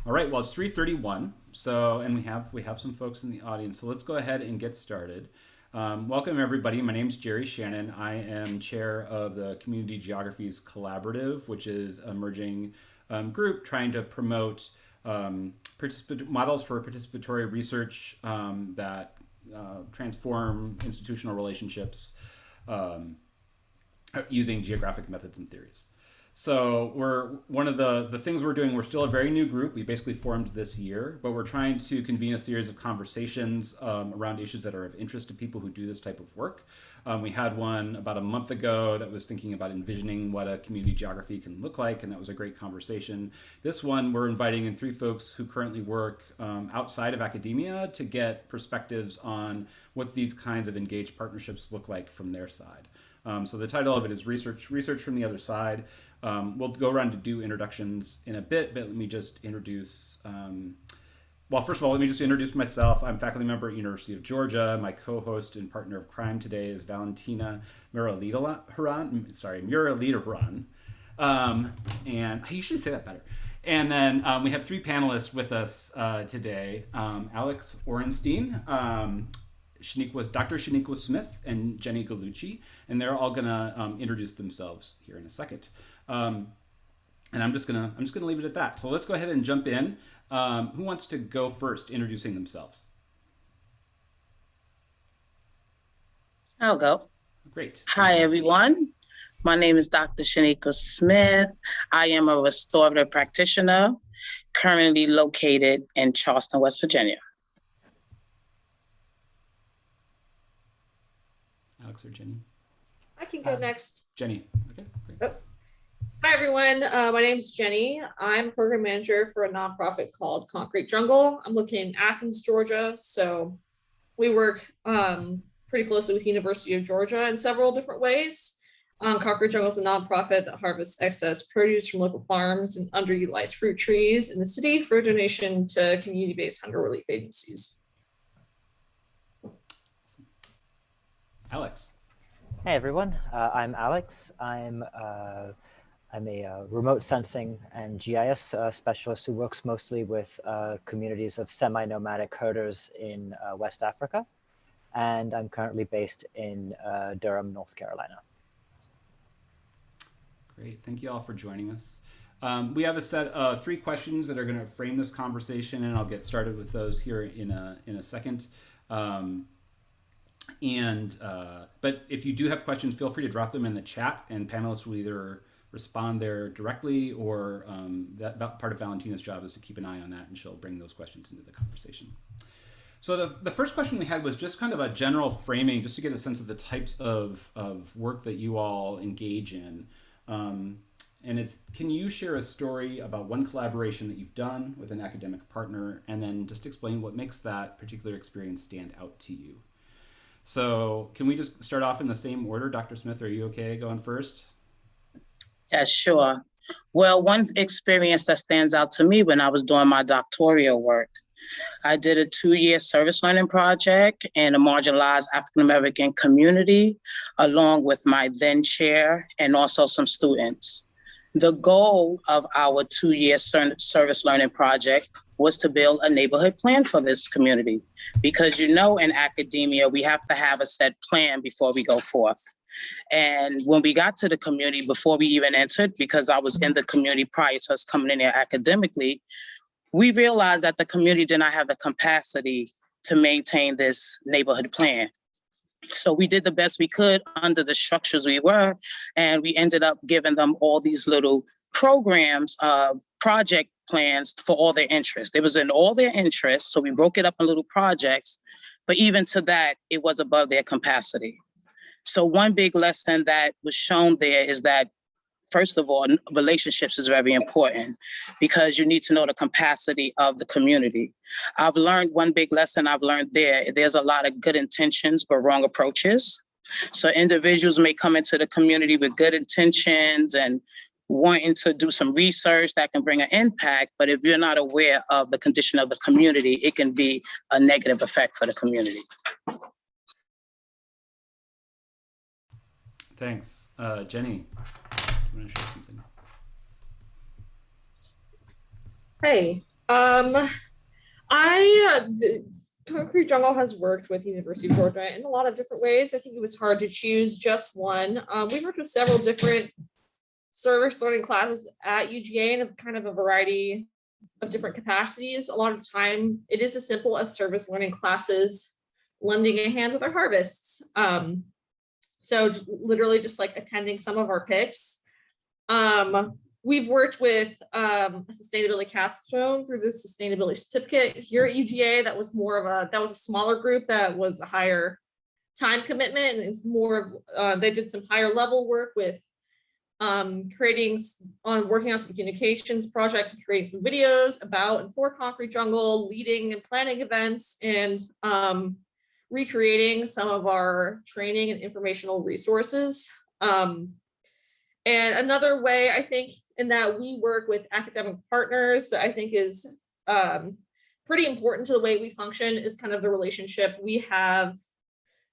All right, well, it's 3:31, so and we have some folks in the audience, so let's go ahead and get started. Welcome everybody. My name is Jerry Shannon. I am chair of the Community Geographies Collaborative, which is an emerging group trying to promote models for participatory research that transform institutional relationships using geographic methods and theories. So one of the things we're doing, we're still a very new group. We basically formed this year, but we're trying to convene a series of conversations around issues that are of interest to people who do this type of work. We had one about a month ago that was thinking about envisioning what a community geography can look like, and that was a great conversation. This one, we're inviting in 3 folks who currently work outside of academia to get perspectives on what these kinds of engaged partnerships look like from their side. So the title of it is Research from the Other Side. We'll go around to do introductions in a bit, but let me just introduce, well, first of all, let me just introduce myself. I'm faculty member at University of Georgia. My co-host and partner of crime today is Valentina Muraleedharan. And I usually say that better. And then we have 3 panelists with us today. Alex Orenstein, Dr. Shanequa Smith, and Jenny Gallucci, and they're all gonna introduce themselves here in a second. And I'm just gonna leave it at that. So let's go ahead and jump in. Who wants to go first, introducing themselves? I'll go. Great. Hi, everyone. My name is Dr. Shanequa Smith. I am a restorative practitioner, currently located in Charleston, West Virginia. Alex or Jenny? I can go next. Jenny. Okay, great. Oh. Hi, everyone. My name is Jenny. I'm program manager for a nonprofit called Concrete Jungle. I'm located in Athens, Georgia. So we work pretty closely with University of Georgia in several different ways. Concrete Jungle is a nonprofit that harvests excess produce from local farms and underutilized fruit trees in the city for a donation to community-based hunger relief agencies. Alex. Hey everyone, I'm Alex. I'm a remote sensing and GIS specialist who works mostly with communities of semi-nomadic herders in West Africa. And I'm currently based in Durham, North Carolina. Great, thank you all for joining us. We have a set of 3 questions that are gonna frame this conversation, and I'll get started with those here in a second. But if you do have questions, feel free to drop them in the chat, and panelists will either respond there directly, or that part of Valentina's job is to keep an eye on that, and she'll bring those questions into the conversation. So the first question we had was just kind of a general framing, just to get a sense of the types of work that you all engage in. And it's, can you share a story about one collaboration that you've done with an academic partner, and then just explain what makes that particular experience stand out to you? So can we just start off in the same order? Dr. Smith, are you okay going first? Yeah, sure. Well, one experience that stands out to me when I was doing my doctoral work, I did a 2-year service learning project in a marginalized African-American community, along with my then chair and also some students. The goal of our 2-year service learning project was to build a neighborhood plan for this community. Because in academia, we have to have a set plan before we go forth. And when we got to the community, before we even entered, because I was in the community prior to us coming in there academically, we realized that the community did not have the capacity to maintain this neighborhood plan. So we did the best we could under the structures we were, and we ended up giving them all these little programs, project plans for all their interests. It was in all their interests, so we broke it up in little projects, but even to that, it was above their capacity. So one big lesson that was shown there is that, first of all, relationships is very important, because you need to know the capacity of the community. I've learned one big lesson I've learned there's a lot of good intentions, but wrong approaches. So individuals may come into the community with good intentions and wanting to do some research that can bring an impact, but if you're not aware of the condition of the community, it can be a negative effect for the community. Thanks. Jenny, do you want to share something? Hey, Um, the Concrete Jungle has worked with University of Georgia in a lot of different ways. I think it was hard to choose just one. We worked with several different service learning classes at UGA in a kind of a variety of different capacities. A lot of the time, it is as simple as service learning classes lending a hand with our harvests. So literally just like attending some of our picks. We've worked with a sustainability capstone through the sustainability certificate here at UGA. That was a smaller group that was a higher time commitment, and it's more of they did some higher level work with working on some communications projects and creating some videos about and for Concrete Jungle, leading and planning events, and recreating some of our training and informational resources. And another way, I think, in that we work with academic partners that I think is pretty important to the way we function is kind of the relationship we have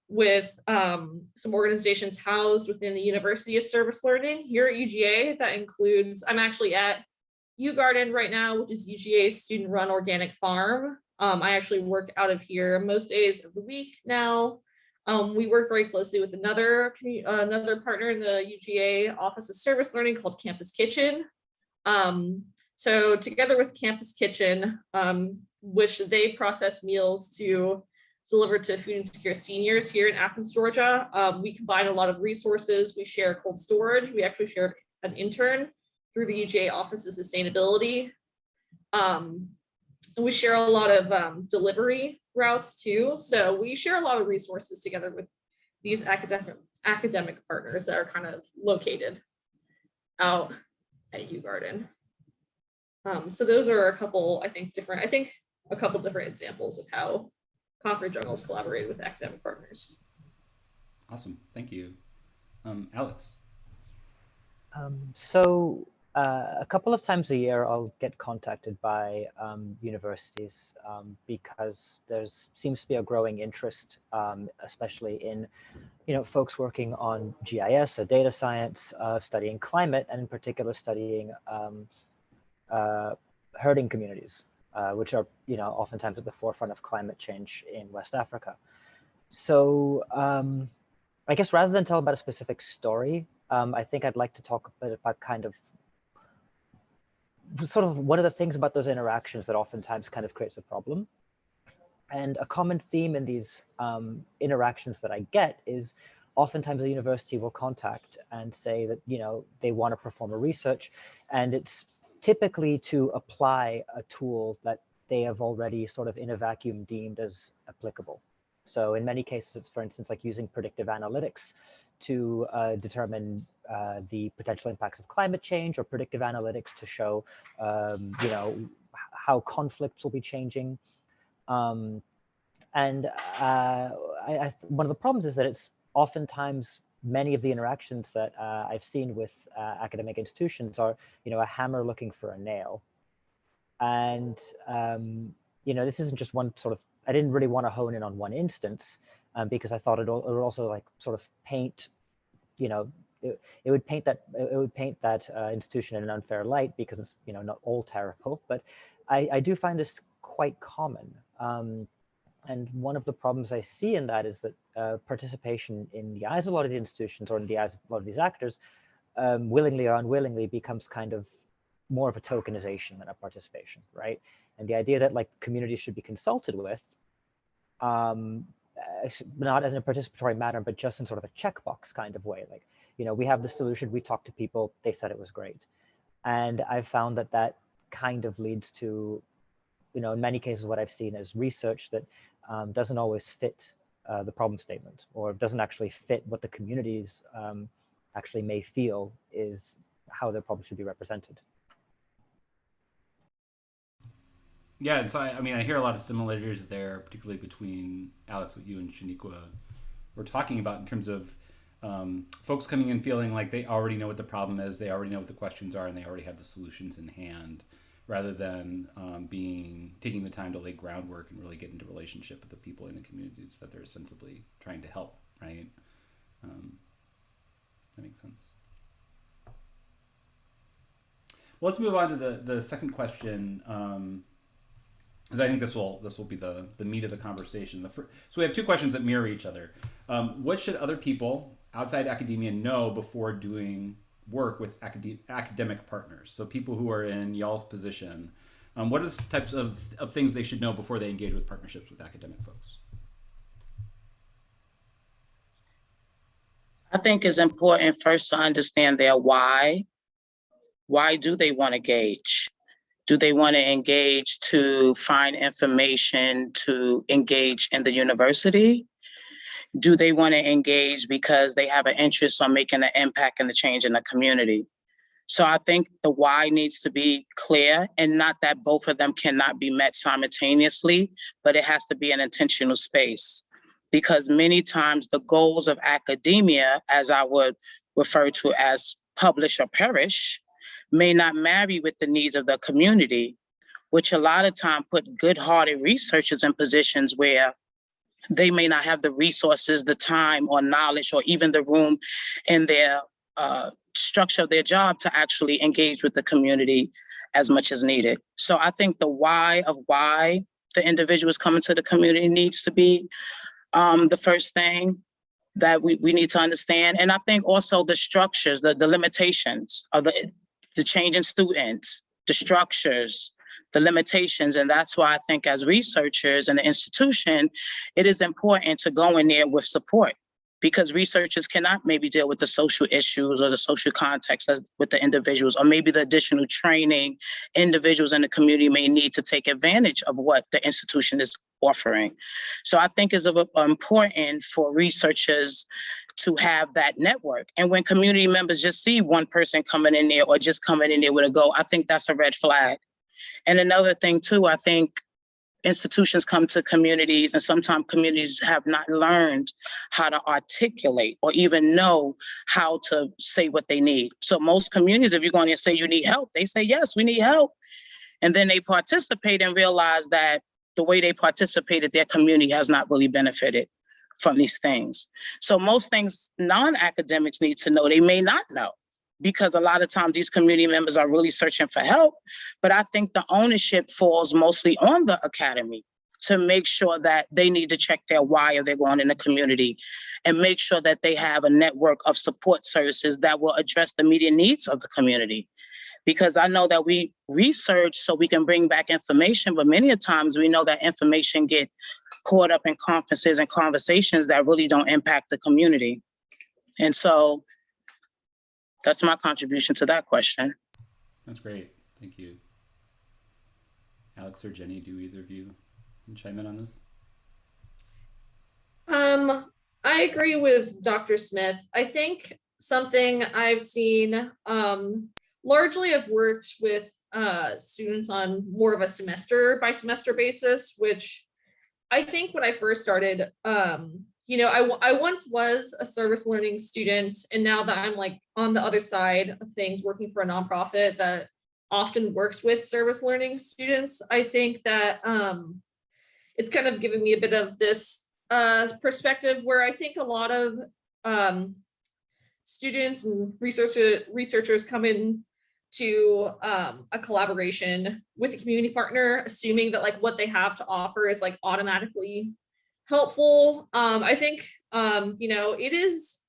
with some organizations housed within the University of Service Learning here at UGA. That includes, I'm actually at UGarden right now, which is UGA's student-run organic farm. I actually work out of here most days of the week now. We work very closely with another partner in the UGA Office of Service Learning called Campus Kitchen. So together with Campus Kitchen, which they process meals to deliver to food insecure seniors here in Athens, Georgia, we combine a lot of resources. We share cold storage. We actually shared an intern through the UGA Office of Sustainability. And we share a lot of delivery routes too. So we share a lot of resources together with these academic partners that are kind of located out at UGarden. So those are a couple, I think a couple different examples of how Concrete Jungle's collaborated with academic partners. Awesome, thank you. Alex. A couple of times a year, I'll get contacted by universities because there seems to be a growing interest, especially in, folks working on GIS, or data science, studying climate, and in particular studying herding communities, which are, oftentimes at the forefront of climate change in West Africa. So I guess rather than tell about a specific story, I think I'd like to talk a bit about kind of sort of one of the things about those interactions that oftentimes kind of creates a problem. And a common theme in these interactions that I get is oftentimes a university will contact and say that, they want to perform a research, and it's typically to apply a tool that they have already sort of in a vacuum deemed as applicable. So in many cases, it's, for instance, like using predictive analytics to determine the potential impacts of climate change, or predictive analytics to show, how conflicts will be changing. One of the problems is that it's oftentimes many of the interactions that I've seen with academic institutions are, a hammer looking for a nail. And, this isn't just one sort of, I didn't really want to hone in on one instance because I thought it would also like sort of paint, it would paint that institution in an unfair light because it's, not all terrible, but I do find this quite common. And one of the problems I see in that is that participation in the eyes of a lot of the institutions, or in the eyes of a lot of these actors, willingly or unwillingly, becomes kind of more of a tokenization than a participation, right? And the idea that like communities should be consulted with, not as a participatory matter, but just in sort of a checkbox kind of way. Like, we have the solution, we talked to people, they said it was great. And I've found that that kind of leads to, in many cases, what I've seen is research that doesn't always fit the problem statement, or doesn't actually fit what the communities actually may feel is how their problem should be represented. Yeah, and so I hear a lot of similarities there, particularly between Alex, what you and Shanequa were talking about in terms of folks coming in feeling like they already know what the problem is, they already know what the questions are, and they already have the solutions in hand, rather than taking the time to lay groundwork and really get into relationship with the people in the communities that they're ostensibly trying to help, right? That makes sense. Well, let's move on to the second question. because I think this will be the meat of the conversation. So we have two questions that mirror each other. What should other people outside academia know before doing work with academic partners? So people who are in y'all's position, what are the types of things they should know before they engage with partnerships with academic folks? I think it's important first to understand their why. Why do they want to engage? Do they want to engage to find information to engage in the university? Do they want to engage because they have an interest on making an impact and a change in the community? So I think the why needs to be clear, and not that both of them cannot be met simultaneously, but it has to be an intentional space. Because many times the goals of academia, as I would refer to as publish or perish, may not marry with the needs of the community, which a lot of time put good-hearted researchers in positions where they may not have the resources, the time or knowledge, or even the room in their structure of their job to actually engage with the community as much as needed. So I think the why of why the individuals coming to the community needs to be the first thing that we need to understand. And I think also the structures, the limitations of the change in students, the structures, the limitations. And that's why I think as researchers in the institution, it is important to go in there with support, because researchers cannot maybe deal with the social issues or the social context as with the individuals, or maybe the additional training individuals in the community may need to take advantage of what the institution is offering. So I think it's important for researchers to have that network. And when community members just see one person coming in there or just coming in there with a goal, I think that's a red flag. And another thing too, I think institutions come to communities, and sometimes communities have not learned how to articulate or even know how to say what they need. So most communities, if you're going to say you need help, they say, yes, we need help. And then they participate and realize that the way they participated, their community has not really benefited from these things. So most things non-academics need to know, they may not know, because a lot of times these community members are really searching for help. But I think the ownership falls mostly on the academy to make sure that they need to check their why if they're going in the community, and make sure that they have a network of support services that will address the immediate needs of the community. Because I know that we research so we can bring back information, but many times we know that information get caught up in conferences and conversations that really don't impact the community. And so that's my contribution to that question. That's great. Thank you. Alex or Jenny, do either of you chime in on this? I agree with Dr. Smith. I think something I've seen, largely I've worked with students on more of a semester by semester basis, which I think when I first started, I once was a service learning student, and now that I'm like on the other side of things, working for a nonprofit that often works with service learning students, I think that it's kind of given me a bit of this perspective where I think a lot of students and researchers come in to a collaboration with a community partner, assuming that like what they have to offer is like automatically helpful. I think it is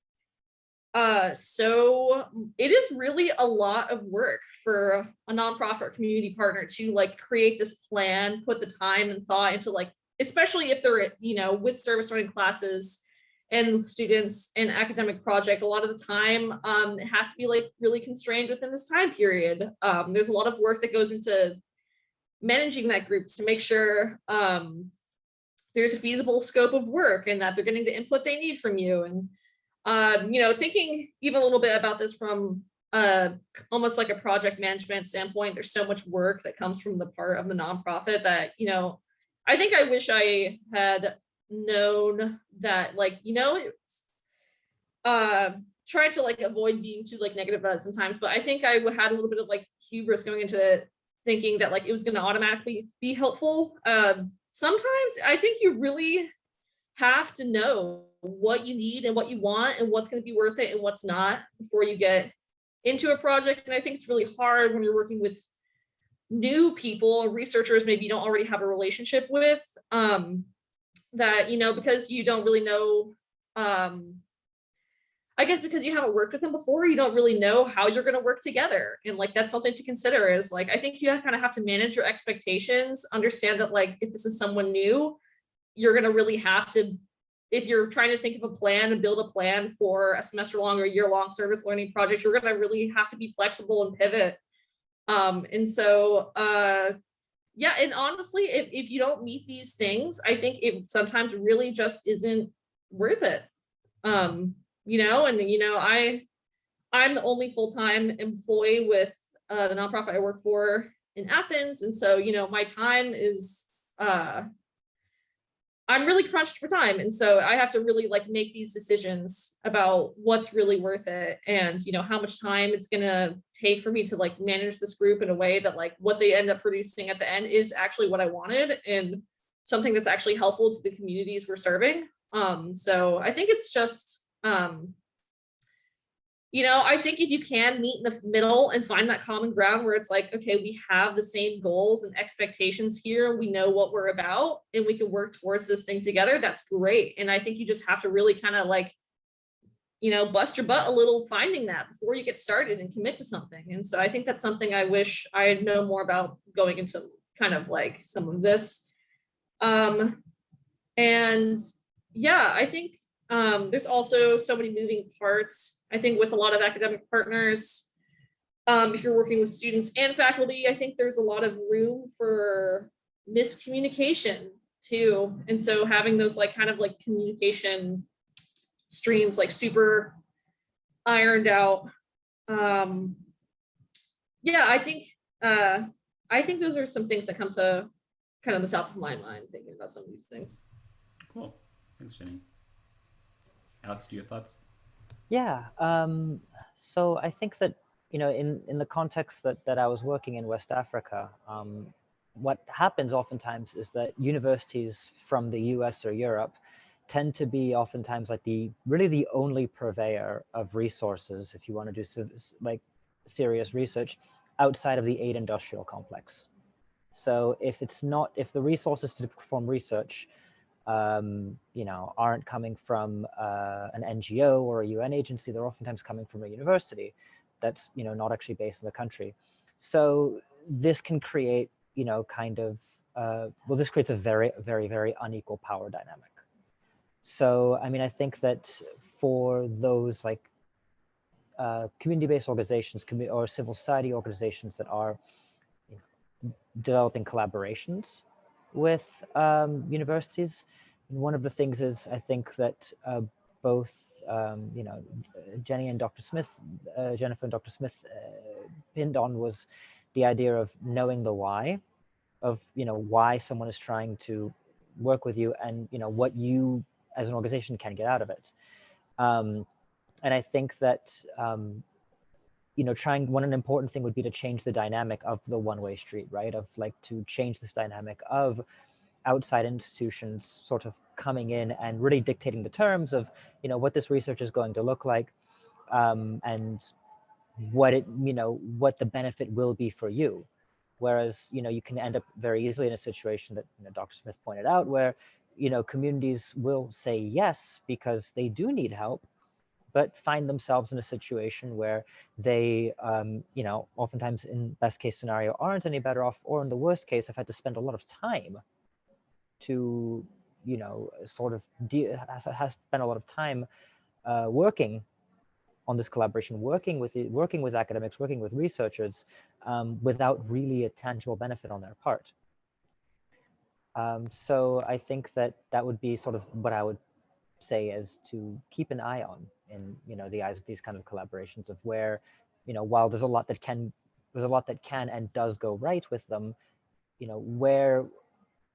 really a lot of work for a nonprofit community partner to like create this plan, put the time and thought into like, especially if they're with service learning classes and students in academic project, a lot of the time it has to be like really constrained within this time period. There's a lot of work that goes into managing that group to make sure there's a feasible scope of work and that they're getting the input they need from you. And thinking even a little bit about this from almost like a project management standpoint, there's so much work that comes from the part of the nonprofit that I think I wish I had known that, like, trying to like avoid being too like negative about it sometimes, but I think I had a little bit of like hubris going into thinking that like it was going to automatically be helpful. Sometimes I think you really have to know what you need and what you want and what's going to be worth it and what's not before you get into a project. And I think it's really hard when you're working with new people, researchers maybe you don't already have a relationship with, that, you know, because you don't really know, I guess because you haven't worked with them before, you don't really know how you're going to work together. And like, that's something to consider is like, I think you kind of have to manage your expectations, understand that like, if this is someone new, you're going to really have to, if you're trying to think of a plan and build a plan for a semester long or year long service learning project, you're going to really have to be flexible and pivot. And so, yeah, and honestly, if you don't meet these things, I think it sometimes really just isn't worth it. You know, and you know, I'm the only full-time employee with the nonprofit I work for in Athens, and so you know, my time is I'm really crunched for time, and so I have to really like make these decisions about what's really worth it, and you know, how much time it's gonna take for me to like manage this group in a way that like what they end up producing at the end is actually what I wanted and something that's actually helpful to the communities we're serving. So I think it's just you know, I think if you can meet in the middle and find that common ground where it's like, okay, we have the same goals and expectations here, we know what we're about, and we can work towards this thing together, that's great. And I think you just have to really kind of like, you know, bust your butt a little finding that before you get started and commit to something. And so I think that's something I wish I had known more about going into kind of like some of this. And yeah, I think there's also so many moving parts. I think with a lot of academic partners, if you're working with students and faculty, I think there's a lot of room for miscommunication too. And so having those like kind of like communication streams like super ironed out. Yeah, I think those are some things that come to kind of the top of my mind thinking about some of these things. Cool. Thanks, Jenny. Alex, do you have thoughts? Yeah. So I think that, you know, in the context that I was working in West Africa, what happens oftentimes is that universities from the US or Europe tend to be oftentimes like really the only purveyor of resources if you want to do like serious research outside of the aid industrial complex. So if the resources to perform research you know, aren't coming from an NGO or a UN agency, they're oftentimes coming from a university that's, you know, not actually based in the country. So this can create, you know, kind of, well, this creates a very, very, very unequal power dynamic. So, I mean, I think that for those like community-based organizations or civil society organizations that are, you know, developing collaborations with universities, one of the things is I think that both you know, Jenny and Dr. Smith, Jennifer and Dr. Smith pinned on was the idea of knowing the why of, you know, why someone is trying to work with you and, you know, what you as an organization can get out of it. And I think that you know, an important thing would be to change the dynamic of the one-way street, right? Of like to change this dynamic of outside institutions sort of coming in and really dictating the terms of, you know, what this research is going to look like, and what you know, what the benefit will be for you. Whereas, you know, you can end up very easily in a situation that, you know, Dr. Smith pointed out, where, you know, communities will say yes because they do need help, but find themselves in a situation where they, you know, oftentimes in best case scenario aren't any better off, or in the worst case have had to spend a lot of time to, you know, sort of has spent a lot of time working on this collaboration, working with academics, working with researchers, without really a tangible benefit on their part. So I think that would be sort of what I would say is to keep an eye on in, you know, the eyes of these kind of collaborations, of where, you know, while there's a lot that can and does go right with them, you know, where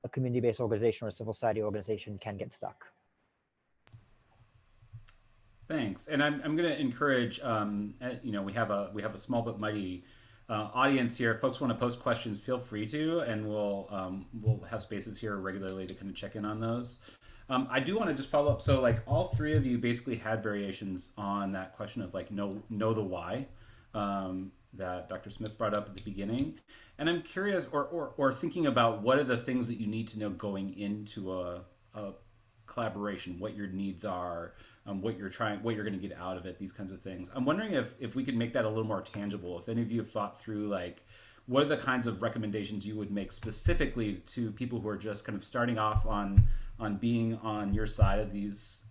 a community-based organization or a civil society organization can get stuck. Thanks, and I'm going to encourage. You know, we have a small but mighty audience here. If folks want to post questions, feel free to, and we'll have spaces here regularly to kind of check in on those. I do want to just follow up. So, like, all three of you basically had variations on that question of like know the why, that Dr. Smith brought up at the beginning. And I'm curious, or thinking about what are the things that you need to know going into a collaboration, what your needs are, what you're going to get out of it, these kinds of things. I'm wondering if we could make that a little more tangible. If any of you have thought through, like, what are the kinds of recommendations you would make specifically to people who are just kind of starting off on being on your side of these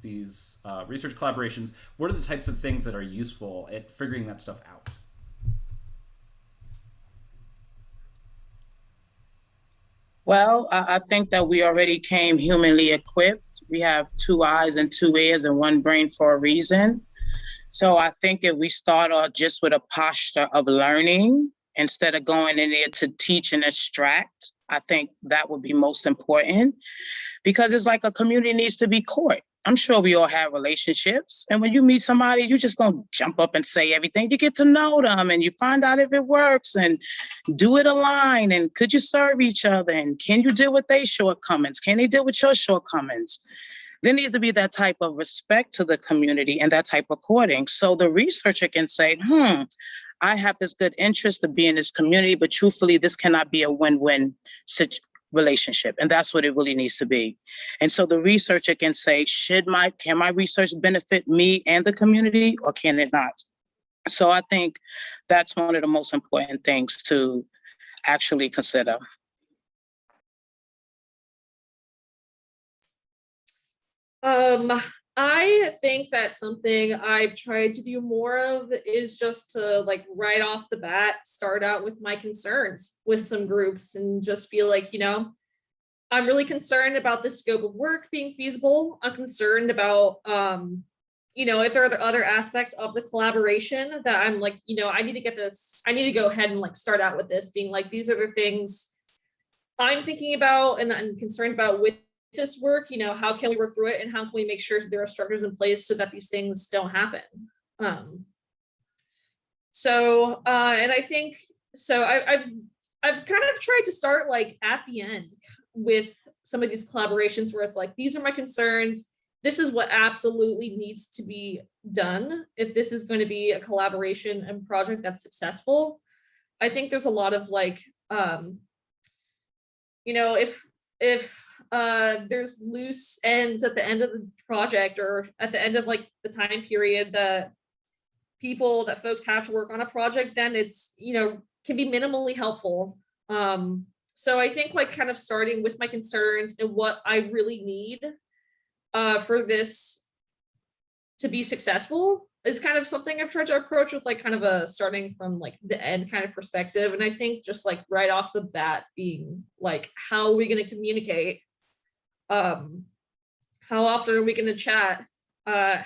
research collaborations? What are the types of things that are useful at figuring that stuff out? Well, I think that we already came humanly equipped. We have 2 eyes and 2 ears and 1 brain for a reason. So I think if we start off just with a posture of learning, instead of going in there to teach and extract, I think that would be most important, because it's like a community needs to be court. I'm sure we all have relationships. And when you meet somebody, you just don't jump up and say everything. You get to know them and you find out if it works and do it aligned. And could you serve each other? And can you deal with their shortcomings? Can they deal with your shortcomings? There needs to be that type of respect to the community and that type of courting. So the researcher can say, I have this good interest to be in this community, but truthfully, this cannot be a win-win relationship. And that's what it really needs to be. And so the researcher can say, can my research benefit me and the community, or can it not? So I think that's one of the most important things to actually consider. I think that something I've tried to do more of is just to, like, right off the bat, start out with my concerns with some groups and just be like, I'm really concerned about the scope of work being feasible. I'm concerned about, if there are other aspects of the collaboration that I'm like, I need to get this, I need to go ahead and, like, start out with this, being like, these are the things I'm thinking about and I'm concerned about with this work. How can we work through it, and how can we make sure there are structures in place so that these things don't happen? And I think so. I've kind of tried to start, like, at the end with some of these collaborations where it's like, these are my concerns. This is what absolutely needs to be done if this is going to be a collaboration and project that's successful. I think there's a lot of, like, if there's loose ends at the end of the project or at the end of, like, the time period that folks have to work on a project, then it's, can be minimally helpful. So I think, like, kind of starting with my concerns and what I really need for this to be successful is kind of something I've tried to approach with, like, kind of a starting from, like, the end kind of perspective. And I think just, like, right off the bat being like, how are we going to communicate? How often are we going to chat?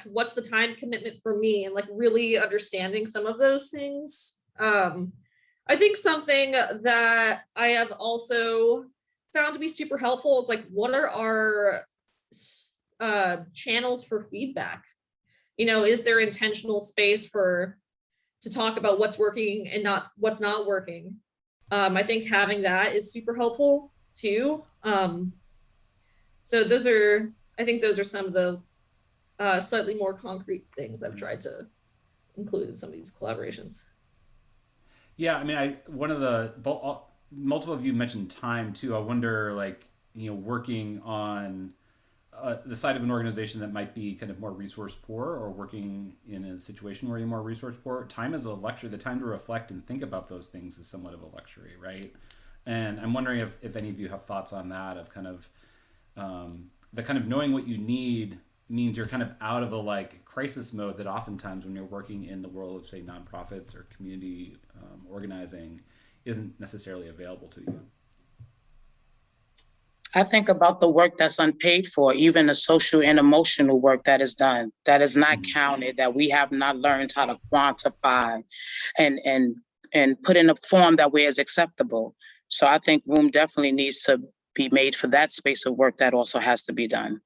What's the time commitment for me? And, like, really understanding some of those things. I think something that I have also found to be super helpful is, like, what are our channels for feedback? Is there intentional space to talk about what's working and not what's not working? I think having that is super helpful too. So I think those are some of the slightly more concrete things I've tried to include in some of these collaborations. Yeah, I mean, multiple of you mentioned time too. I wonder, like, working on the side of an organization that might be kind of more resource poor, or working in a situation where you're more resource poor, time is a luxury. The time to reflect and think about those things is somewhat of a luxury, right? And I'm wondering if any of you have thoughts on that, of kind of the kind of knowing what you need means you're kind of out of a, like, crisis mode that oftentimes when you're working in the world of, say, nonprofits or community organizing isn't necessarily available to you. I think about the work that's unpaid for, even the social and emotional work that is done, that is not counted, that we have not learned how to quantify and put in a form that way is acceptable. So I think room definitely needs to be made for that space of work that also has to be done.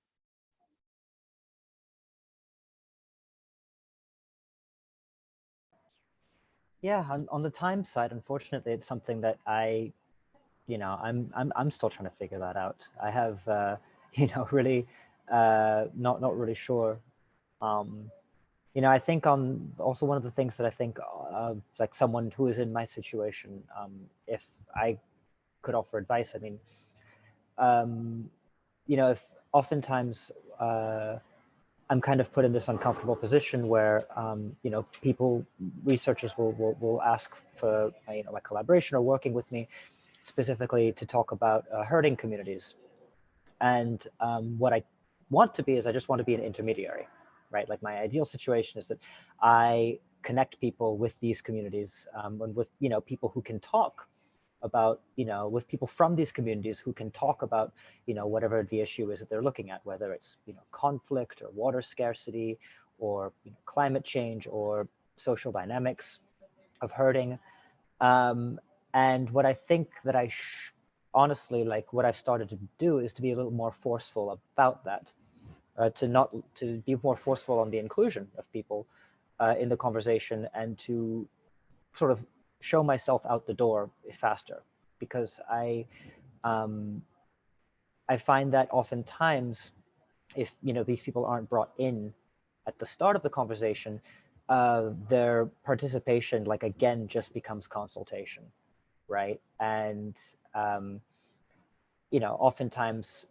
Yeah, on the time side, unfortunately, it's something that I'm still trying to figure that out. I have really not really sure I think also one of the things that I think like someone who is in my situation, if I could offer advice, I mean, if oftentimes I'm kind of put in this uncomfortable position where, researchers will ask for, like collaboration or working with me specifically to talk about herding communities. And what I want to be is I just want to be an intermediary, right? Like my ideal situation is that I connect people with these communities and with, people who can talk about, with people from these communities who can talk about, whatever the issue is that they're looking at, whether it's, conflict or water scarcity or climate change or social dynamics of herding. And what I think that honestly, like what I've started to do is to be a little more forceful about that, to be more forceful on the inclusion of people in the conversation, and to sort of show myself out the door faster, because I find that oftentimes if these people aren't brought in at the start of the conversation, their participation again just becomes consultation, right? And oftentimes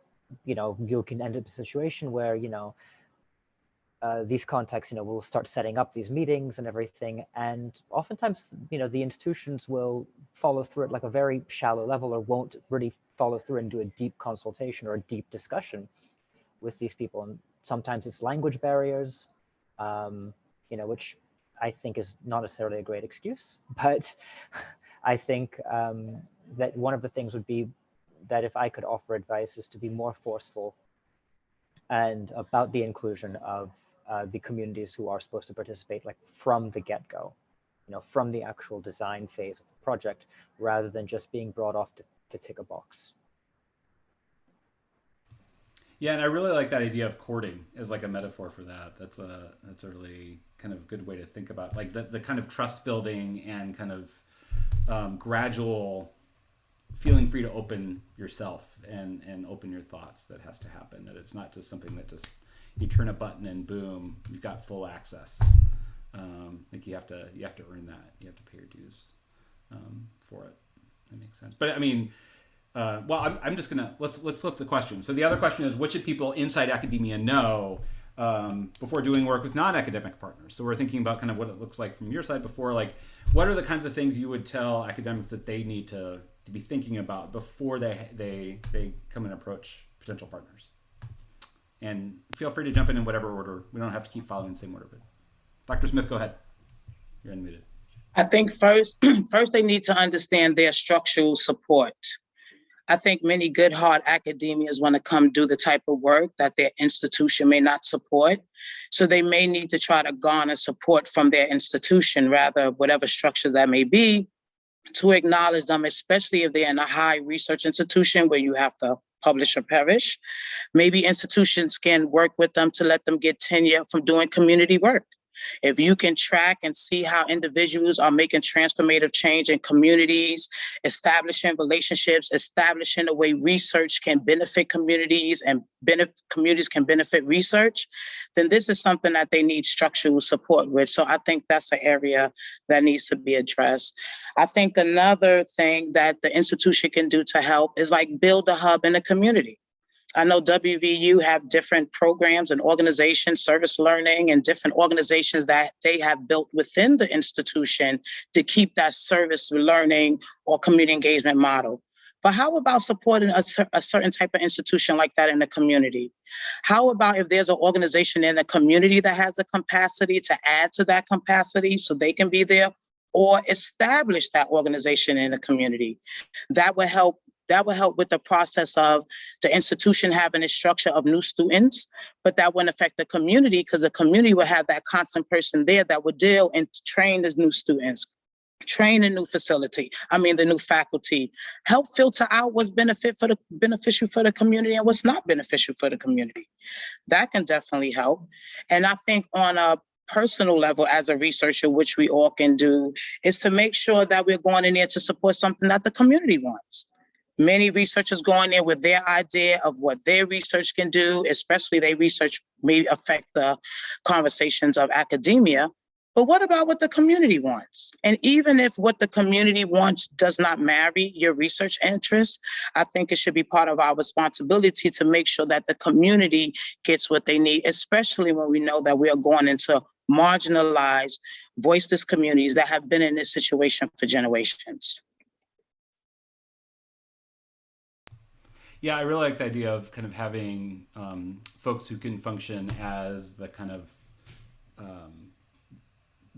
you can end up in a situation where these contacts will start setting up these meetings and everything, and oftentimes the institutions will follow through at a very shallow level, or won't really follow through and do a deep consultation or a deep discussion with these people. And sometimes it's language barriers, which I think is not necessarily a great excuse, but I think that one of the things would be that if I could offer advice is to be more forceful and about the inclusion of the communities who are supposed to participate from the get-go, from the actual design phase of the project, rather than just being brought off to tick a box. Yeah, and I really like that idea of courting as a metaphor for that. That's a really kind of good way to think about the kind of trust building and kind of gradual feeling free to open yourself and open your thoughts that has to happen. That it's not just something that just you turn a button and boom, you've got full access. You have to earn that. You have to pay your dues for it. That makes sense. But I mean, I'm just gonna let's flip the question. So the other question is, what should people inside academia know before doing work with non-academic partners? So we're thinking about kind of what it looks like from your side before. What are the kinds of things you would tell academics that they need to be thinking about before they come and approach potential partners? And feel free to jump in whatever order. We don't have to keep following the same order. But Dr. Smith, go ahead. You're unmuted. I think first they need to understand their structural support. I think many good, hard academians want to come do the type of work that their institution may not support. So they may need to try to garner support from their institution, rather, whatever structure that may be, to acknowledge them, especially if they're in a high research institution where you have to publish or perish. Maybe institutions can work with them to let them get tenure from doing community work. If you can track and see how individuals are making transformative change in communities, establishing relationships, establishing a way research can benefit communities and communities can benefit research, then this is something that they need structural support with. So I think that's an area that needs to be addressed. I think another thing that the institution can do to help is build a hub in the community. I know WVU have different programs and organizations, service learning, and different organizations that they have built within the institution to keep that service learning or community engagement model. But how about supporting a certain type of institution like that in the community? How about if there's an organization in the community that has the capacity to add to that capacity so they can be there, or establish that organization in the community? That would help with the process of the institution having a structure of new students, but that wouldn't affect the community because the community would have that constant person there that would deal and train the new students, train a new the new faculty, help filter out what's beneficial for the community and what's not beneficial for the community. That can definitely help. And I think on a personal level as a researcher, which we all can do, is to make sure that we're going in there to support something that the community wants. Many researchers go in there with their idea of what their research can do, especially their research may affect the conversations of academia. But what about what the community wants? And even if what the community wants does not marry your research interests, I think it should be part of our responsibility to make sure that the community gets what they need, especially when we know that we are going into marginalized, voiceless communities that have been in this situation for generations. Yeah, I really like the idea of kind of having folks who can function as the kind of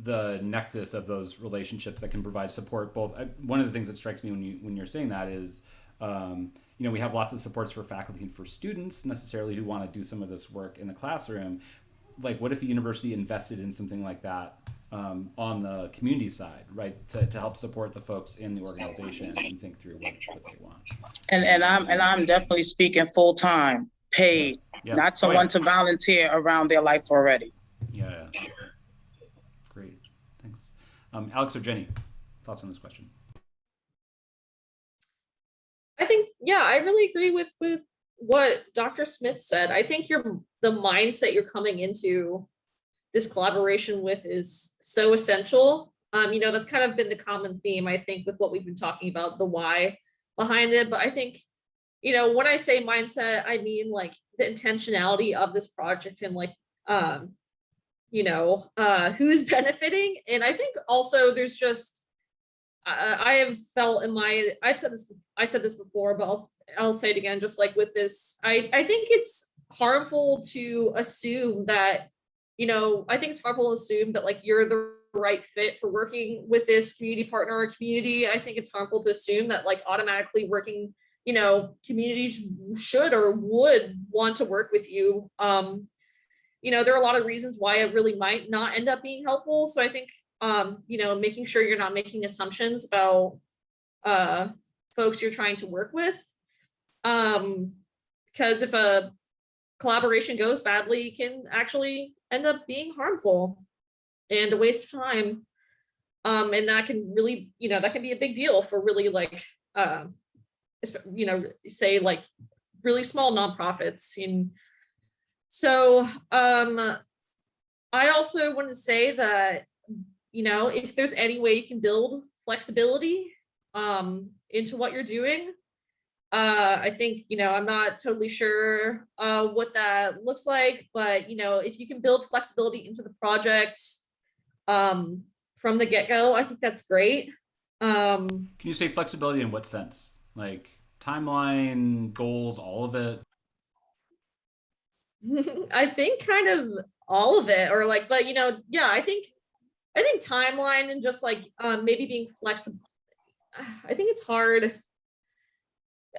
the nexus of those relationships that can provide support. Both one of the things that strikes me when you're saying that is, we have lots of supports for faculty and for students necessarily who want to do some of this work in the classroom. Like, what if the university invested in something like that on the community side, right, to help support the folks in the organization and think through what they want. And I'm definitely speaking full time, paid, not someone to volunteer around their life already. Yeah. Great, thanks. Alex or Jenny, thoughts on this question? I think, I really agree with what Dr. Smith said. I think the mindset you're coming into this collaboration with is so essential. That's kind of been the common theme, I think, with what we've been talking about, the why behind it. But I think, when I say mindset, I mean like the intentionality of this project and like, who's benefiting. And I think also there's just, I have felt I said this before, but I'll say it again, just like with this, I think it's harmful to assume that, I think it's harmful to assume that like you're the right fit for working with this community partner or community. I think it's harmful to assume that like automatically working, communities should or would want to work with you. There are a lot of reasons why it really might not end up being helpful. So I think, making sure you're not making assumptions about folks you're trying to work with. Because if a collaboration goes badly, it can actually end up being harmful and a waste of time. And that can really, that can be a big deal for really like, say like really small nonprofits. And so I also want to say that, if there's any way you can build flexibility into what you're doing, I think, I'm not totally sure what that looks like, but, if you can build flexibility into the project from the get-go, I think that's great. Can you say flexibility in what sense? Like timeline, goals, all of it? I think kind of all of it, or like, but, I think timeline and just like maybe being flexible. I think it's hard.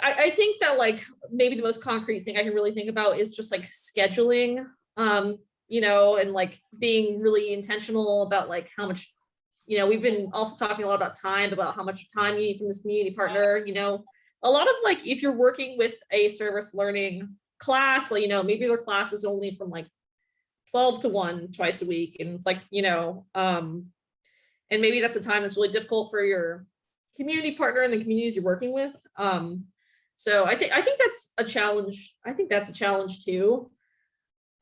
I think that like maybe the most concrete thing I can really think about is just like scheduling, and like being really intentional about like how much, we've been also talking a lot about time, about how much time you need from this community partner. A lot of like if you're working with a service learning class, maybe their class is only from like 12 to 1 twice a week, and it's like, and maybe that's a time that's really difficult for your community partner and the communities you're working with. So I think that's a challenge. I think that's a challenge too.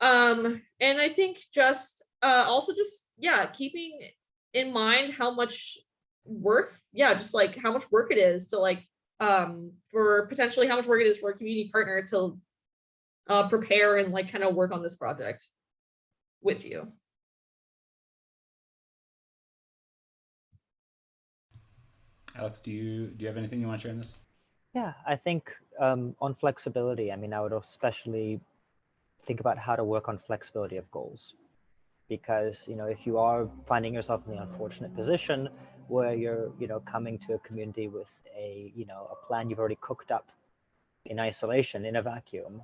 And I think just also just keeping in mind how much work, just like how much work it is to like for potentially how much work it is for a community partner to prepare and like kind of work on this project with you. Alex, do you have anything you want to share in this? Yeah, I think on flexibility, I mean, I would especially think about how to work on flexibility of goals. Because, if you are finding yourself in the unfortunate position where you're, coming to a community with a plan you've already cooked up in isolation, in a vacuum,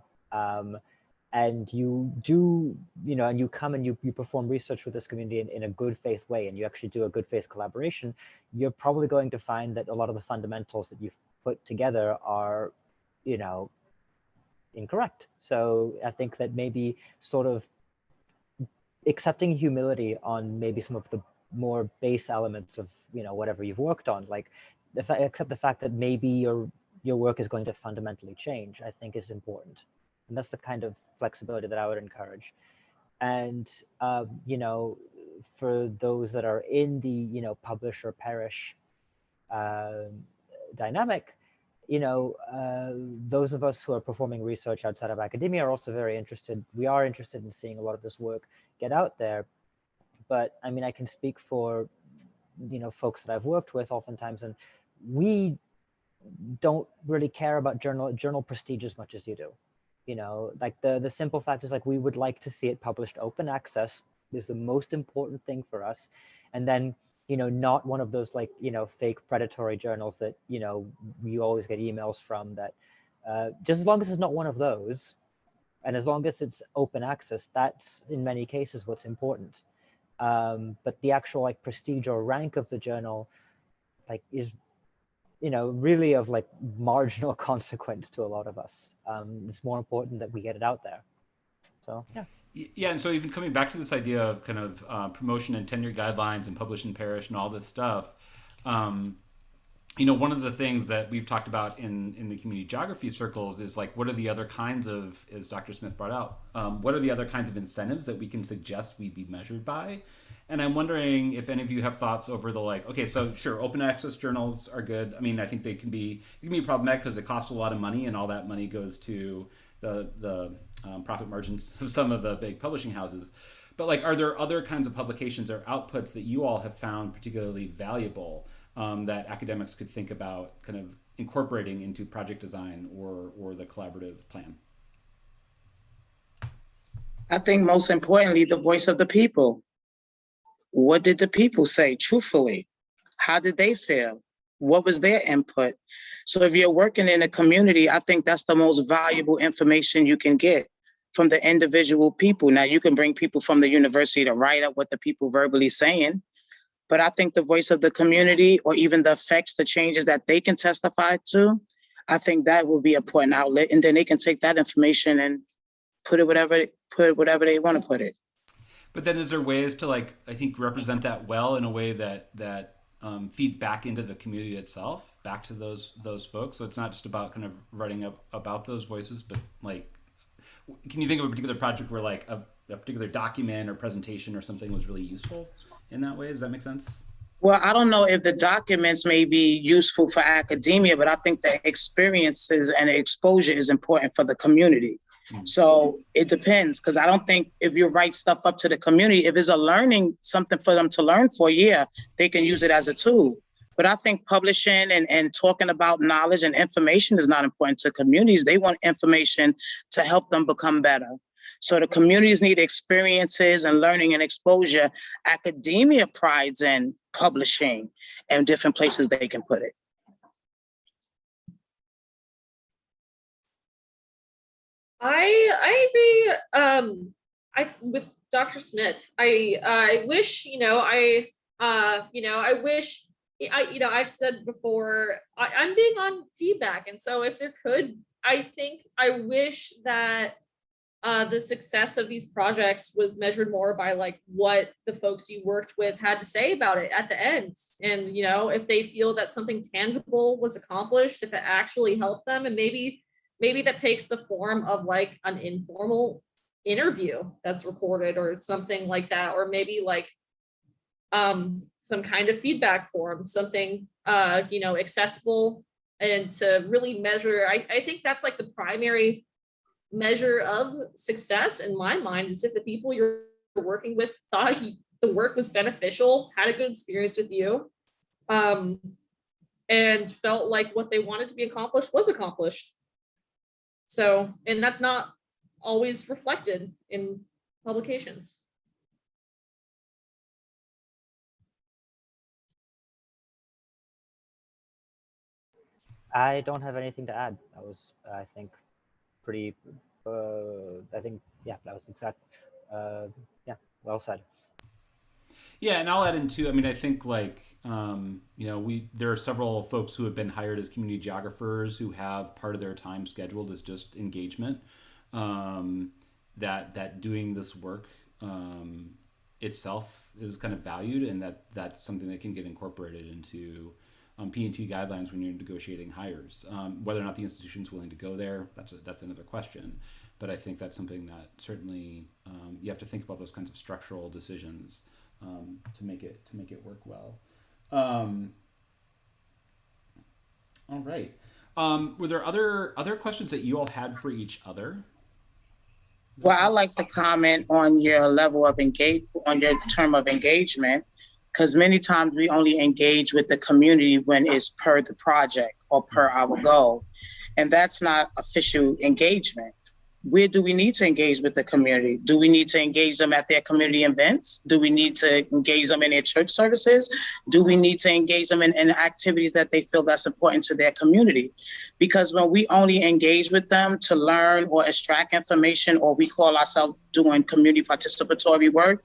and you do, and you come and you perform research with this community in a good faith way, and you actually do a good faith collaboration, you're probably going to find that a lot of the fundamentals that you've put together are, incorrect. So I think that maybe sort of accepting humility on maybe some of the more base elements of, whatever you've worked on, like accept the fact that maybe you're your work is going to fundamentally change, I think is important. And that's the kind of flexibility that I would encourage. And, you know, for those that are in the, you know, publish or perish dynamic, you know, those of us who are performing research outside of academia are also very interested. We are interested in seeing a lot of this work get out there. But I mean, I can speak for, you know, folks that I've worked with oftentimes, and we don't really care about journal prestige as much as you do. You know, like the simple fact is, like, we would like to see it published open access is the most important thing for us. And then, you know, not one of those, like, you know, fake predatory journals that, you know, you always get emails from that, just as long as it's not one of those, and as long as it's open access, that's in many cases what's important. But the actual, like, prestige or rank of the journal, like, is, you know, really of, like, marginal consequence to a lot of us. It's more important that we get it out there. So, yeah. Yeah, and so even coming back to this idea of kind of promotion and tenure guidelines and publish and perish and all this stuff, you know, one of the things that we've talked about in the community geography circles is, like, what are the other kinds of, as Dr. Smith brought out, what are the other kinds of incentives that we can suggest we be measured by? And I'm wondering if any of you have thoughts over the, like, okay, so sure, open access journals are good. I mean, I think they can be problematic because it costs a lot of money, and all that money goes to the profit margins of some of the big publishing houses. But, like, are there other kinds of publications or outputs that you all have found particularly valuable that academics could think about kind of incorporating into project design or the collaborative plan? I think most importantly, the voice of the people. What did the people say truthfully? How did they feel? What was their input? So if you're working in a community, I think that's the most valuable information you can get from the individual people. Now, you can bring people from the university to write up what the people verbally saying, but I think the voice of the community, or even the effects, the changes that they can testify to, I think that will be an important outlet. And then they can take that information and put it whatever they want to put it. But then is there ways to, like, I think, represent that well in a way that feeds back into the community itself, back to those folks? So it's not just about kind of writing up about those voices, but, like, can you think of a particular project where, like, a particular document or presentation or something was really useful in that way? Does that make sense? Well, I don't know if the documents may be useful for academia, but I think the experiences and the exposure is important for the community. So it depends, because I don't think if you write stuff up to the community, if it's a learning, something for them to learn for, yeah, they can use it as a tool. But I think publishing and talking about knowledge and information is not important to communities. They want information to help them become better. So the communities need experiences and learning and exposure. Academia prides in publishing and different places they can put it. I agree. With Dr. Smith. I wish, I've said before, I'm big on feedback, and so if there could, I think I wish that the success of these projects was measured more by, like, what the folks you worked with had to say about it at the end, and, you know, if they feel that something tangible was accomplished, if it actually helped them, and maybe that takes the form of, like, an informal interview that's recorded or something like that, or maybe, like, some kind of feedback form, something accessible, and to really measure. I think that's, like, the primary measure of success in my mind, is if the people you're working with thought the work was beneficial, had a good experience with you, and felt like what they wanted to be accomplished was accomplished. So, and that's not always reflected in publications. I don't have anything to add. That was, I think, pretty, yeah, that was exact. Yeah, well said. Yeah, and I'll add in too. I mean, I think, like, there are several folks who have been hired as community geographers who have part of their time scheduled as just engagement. That doing this work itself is kind of valued, and that's something that can get incorporated into P&T guidelines when you're negotiating hires. Whether or not the institution's willing to go there, that's another question. But I think that's something that certainly you have to think about those kinds of structural decisions to make it work well. All right. Were there other questions that you all had for each other? Well, I like to comment on your level of on your term of engagement, because many times we only engage with the community when it's per the project or per our goal. And that's not official engagement. Where do we need to engage with the community? Do we need to engage them at their community events? Do we need to engage them in their church services? Do we need to engage them in activities that they feel that's important to their community? Because when we only engage with them to learn or extract information, or we call ourselves doing community participatory work,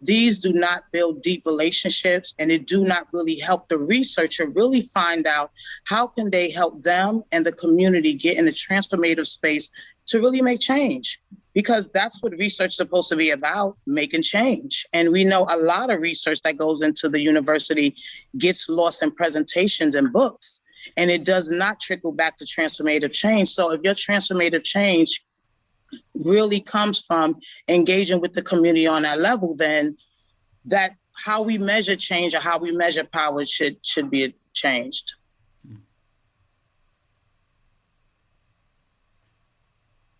these do not build deep relationships, and it do not really help the researcher really find out how can they help them and the community get in a transformative space to really make change, because that's what research is supposed to be about, making change. And we know a lot of research that goes into the university gets lost in presentations and books, and it does not trickle back to transformative change. So if your transformative change really comes from engaging with the community on that level, then that how we measure change or how we measure power should be changed.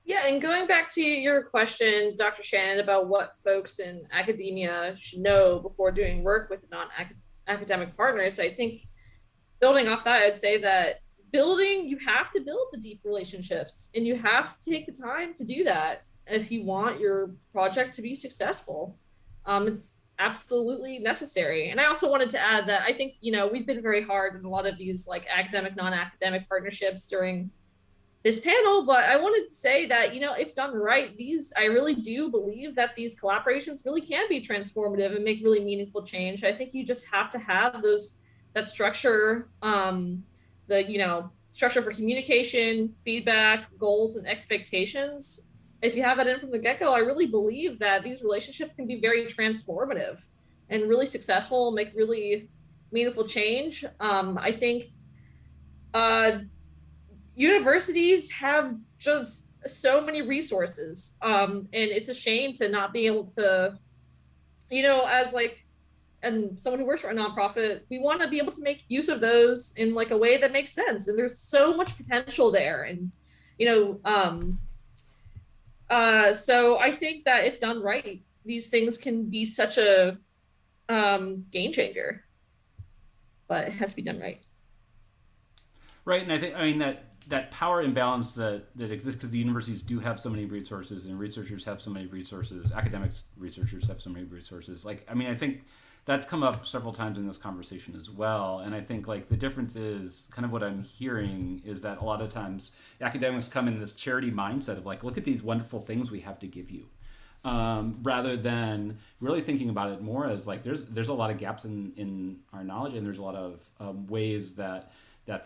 Yeah, and going back to your question, Dr. Shannon, about what folks in academia should know before doing work with non-academic partners, I think building off that, I'd say that you have to build the deep relationships, and you have to take the time to do that if you want your project to be successful. It's absolutely necessary. And I also wanted to add that I think, we've been very hard in a lot of these like academic, non-academic partnerships during this panel, but I wanted to say that, if done right, I really do believe that these collaborations really can be transformative and make really meaningful change. I think you just have to have that structure, structure for communication, feedback, goals, and expectations. If you have that in from the get-go, I really believe that these relationships can be very transformative and really successful, make really meaningful change. I think universities have just so many resources, and it's a shame to not be able to, and someone who works for a nonprofit, we want to be able to make use of those in like a way that makes sense. And there's so much potential there. And, so I think that if done right, these things can be such a game changer, but it has to be done right. Right. And that power imbalance that exists because the universities do have so many resources, and researchers have so many resources, academic researchers have so many resources. I think that's come up several times in this conversation as well. And I think the difference is kind of what I'm hearing is that a lot of times academics come in this charity mindset of look at these wonderful things we have to give you, rather than really thinking about it more as there's a lot of gaps in our knowledge, and there's a lot of ways that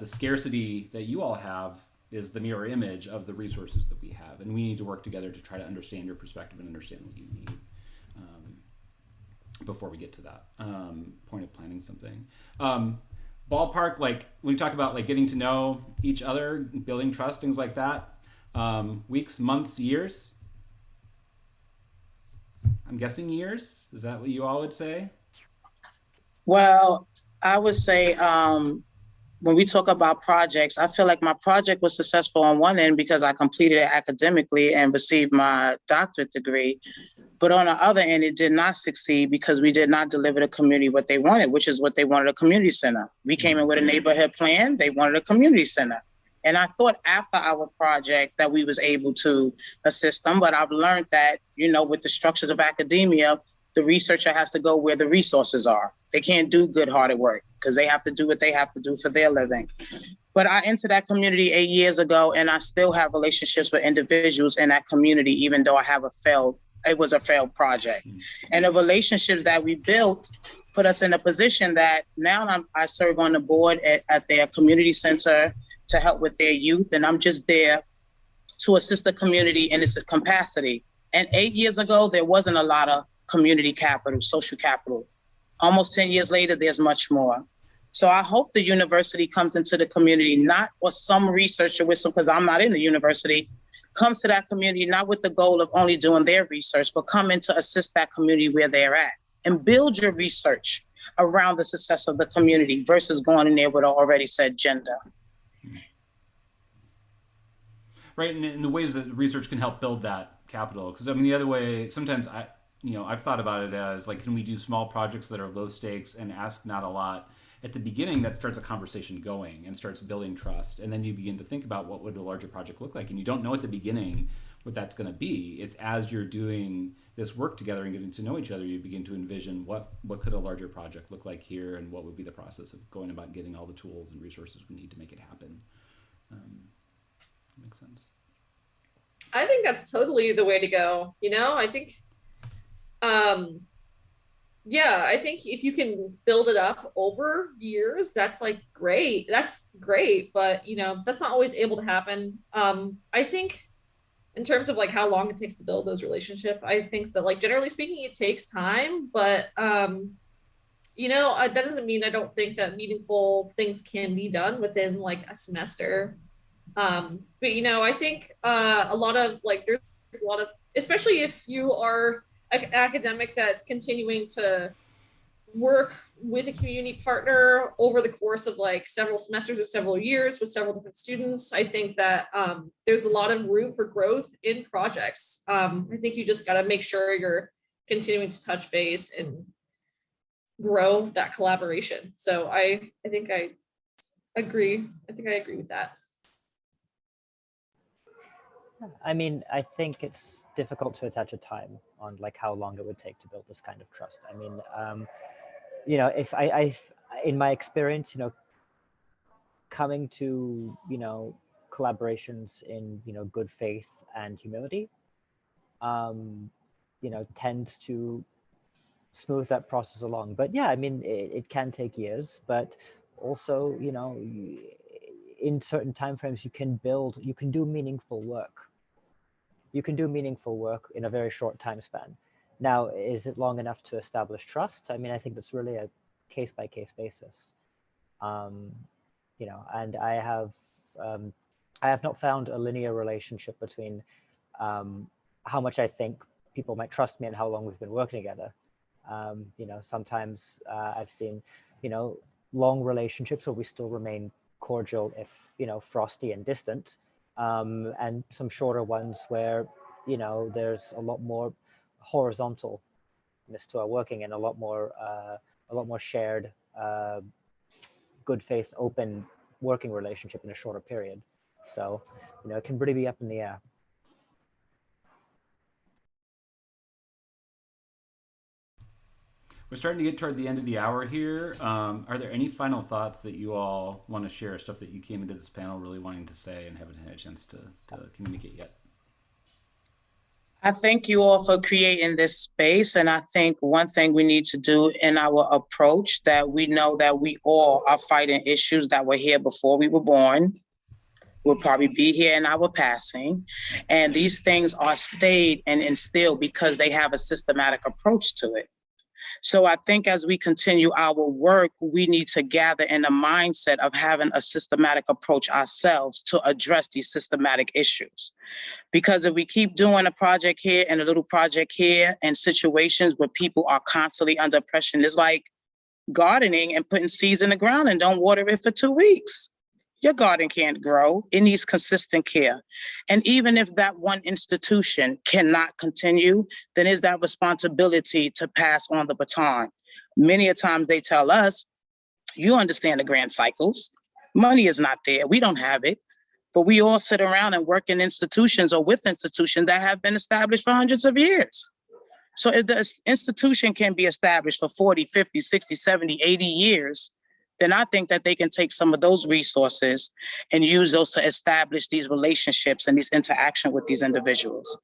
the scarcity that you all have is the mirror image of the resources that we have. And we need to work together to try to understand your perspective and understand what you need before we get to that point of planning something. Ballpark, when we talk about getting to know each other, building trust, things like that, weeks, months, years? I'm guessing years. Is that what you all would say? Well, I would say, when we talk about projects, I feel like my project was successful on one end because I completed it academically and received my doctorate degree. But on the other end, it did not succeed because we did not deliver the community what they wanted, which is what they wanted, a community center. We came in with a neighborhood plan. They wanted a community center. And I thought after our project that we was able to assist them. But I've learned that, with the structures of academia, the researcher has to go where the resources are. They can't do good-hearted work because they have to do what they have to do for their living. But I entered that community 8 years ago, and I still have relationships with individuals in that community, even though it was a failed project. And the relationships that we built put us in a position that now I serve on the board at their community center to help with their youth. And I'm just there to assist the community in its capacity. And 8 years ago, there wasn't a lot of community capital, social capital. Almost 10 years later, there's much more. So I hope the university comes into the community, not or some researcher with some, because I'm not in the university, comes to that community, not with the goal of only doing their research, but come in to assist that community where they're at and build your research around the success of the community versus going in there with an already set agenda. Right, and in the ways that research can help build that capital. Because I mean, the other way, sometimes I've thought about it as like, can we do small projects that are low stakes and ask not a lot at the beginning? That starts a conversation going and starts building trust, and then you begin to think about what would a larger project look like. And you don't know at the beginning what that's going to be. It's as you're doing this work together and getting to know each other, you begin to envision what could a larger project look like here, and what would be the process of going about getting all the tools and resources we need to make it happen. Makes sense. I think that's totally the way to go. I think, I think if you can build it up over years, that's like great. That's great. But, that's not always able to happen. I think in terms of like how long it takes to build those relationships, I think that like generally speaking, it takes time, but, that doesn't mean I don't think that meaningful things can be done within like a semester. But I think a lot of like there's a lot of, especially if you are an academic that's continuing to work with a community partner over the course of like several semesters or several years with several different students, I think that there's a lot of room for growth in projects. I think you just got to make sure you're continuing to touch base and grow that collaboration. So I think I agree. I think I agree with that. I mean, I think it's difficult to attach a time on like how long it would take to build this kind of trust. I mean, if I in my experience, coming to, collaborations in, good faith and humility, tends to smooth that process along. But yeah, I mean, it can take years, but also, in certain timeframes, you can do meaningful work. You can do meaningful work in a very short time span. Now, is it long enough to establish trust? I mean, I think that's really a case-by-case basis. And I have not found a linear relationship between how much I think people might trust me and how long we've been working together. Sometimes I've seen, long relationships where we still remain cordial, if, frosty and distant, and some shorter ones where, there's a lot more horizontalness to our working and a lot more shared, good faith, open working relationship in a shorter period. So, it can really be up in the air. We're starting to get toward the end of the hour here. Are there any final thoughts that you all want to share, stuff that you came into this panel really wanting to say and haven't had a chance to communicate yet? I thank you all for creating this space. And I think one thing we need to do in our approach, that we know that we all are fighting issues that were here before we were born, will probably be here in our passing. And these things are stayed and instilled because they have a systematic approach to it. So I think as we continue our work, we need to gather in a mindset of having a systematic approach ourselves to address these systematic issues. Because if we keep doing a project here and a little project here and situations where people are constantly under pressure, it's like gardening and putting seeds in the ground and don't water it for 2 weeks. Your garden can't grow. It needs consistent care. And even if that one institution cannot continue, then it's that responsibility to pass on the baton. Many a times they tell us, you understand the grand cycles. Money is not there. We don't have it. But we all sit around and work in institutions or with institutions that have been established for hundreds of years. So if the institution can be established for 40, 50, 60, 70, 80 years, then I think that they can take some of those resources and use those to establish these relationships and these interaction with these individuals.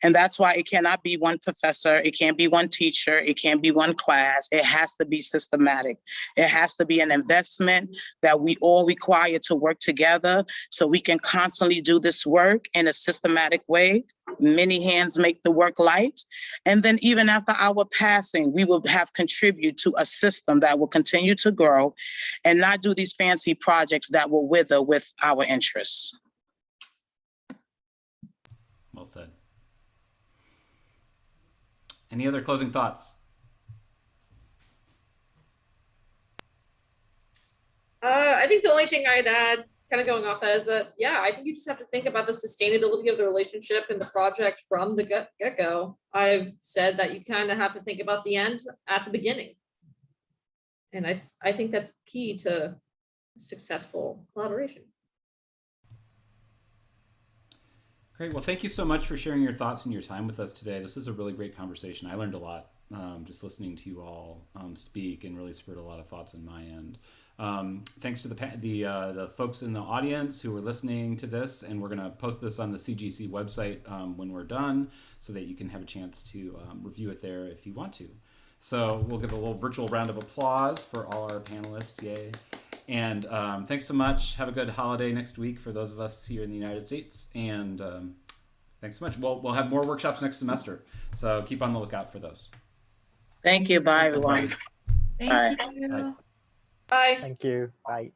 And that's why it cannot be one professor, it can't be one teacher, it can't be one class, it has to be systematic. It has to be an investment that we all require to work together so we can constantly do this work in a systematic way Many hands make the work light. And then even after our passing, we will have contributed to a system that will continue to grow and not do these fancy projects that will wither with our interests. Well said. Any other closing thoughts? I think the only thing I'd add, kind of going off that, is that, yeah, I think you just have to think about the sustainability of the relationship and the project from the get-go. I've said that you kind of have to think about the end at the beginning. And I think that's key to successful collaboration. Great. Well, thank you so much for sharing your thoughts and your time with us today. This is a really great conversation. I learned a lot just listening to you all speak, and really spurred a lot of thoughts on my end. Thanks to the folks in the audience who were listening to this, and we're going to post this on the CGC website when we're done, so that you can have a chance to review it there if you want to. So we'll give a little virtual round of applause for all our panelists. Yay. And thanks so much. Have a good holiday next week for those of us here in the United States. And thanks so much. We'll have more workshops next semester, so keep on the lookout for those. Thank you. Bye, Thanks, everyone. everybody. Thank Bye. you. Bye. Thank you. Bye.